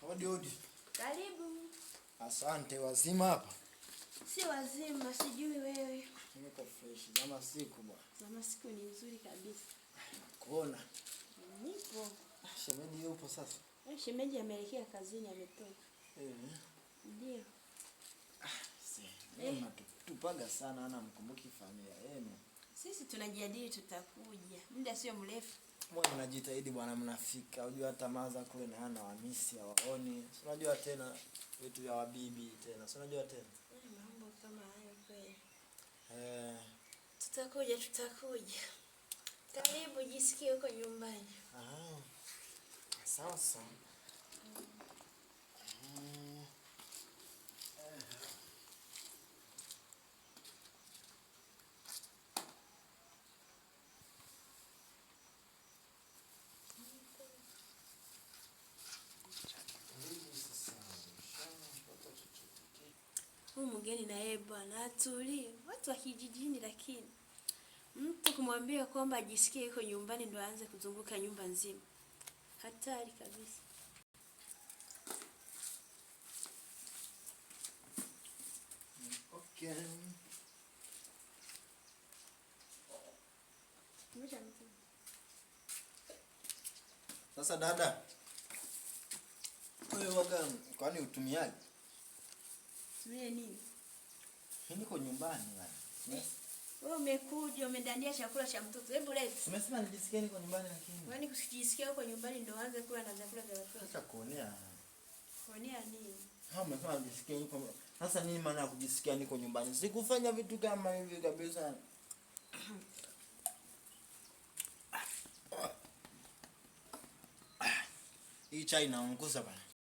Odi odi. Karibu. Asante. Wazima hapa? Si wazima, sijui wewe. Niko fresh. Zama siku bwana. Zama siku ni nzuri kabisa. Kuona. Nipo. Shemeji yupo sasa? Shemeji ameelekea kazini, ametoka. Ndio. Mama tupaga sana ana mkumbuki familia yenu. Sisi tunajadili tutakuja. Muda sio mrefu. Mbona mnajitahidi bwana, mnafika. Unajua hata maza kule na ana wamisi hawaoni. Si unajua tena vitu vya wabibi tena. Si unajua tena. Mambo kama hayo kweli. Tutakuja. Karibu, jisikie huko nyumbani. Sasa. Huyu mgeni na yeye bwana atulie. Watu wa kijijini, lakini mtu kumwambia kwamba ajisikie yuko nyumbani ndo aanze kuzunguka nyumba nzima. Hatari kabisa. Okay. Sasa dada, wewe waga kwani utumiaje? Tumie nini? Niko nyumbani bwana. Wewe umekuja umedandia chakula cha mtoto. Hebu leta. Umesema nijisikie niko nyumbani lakini. Kwani kusijisikia huko nyumbani ndo aanze kula na chakula cha watoto? Acha kuonea. Kuonea nini? Umesema nijisikie niko. Sasa nini maana ya kujisikia niko nyumbani? Sikufanya vitu kama hivi kabisa. Hii chai inaunguza bwana.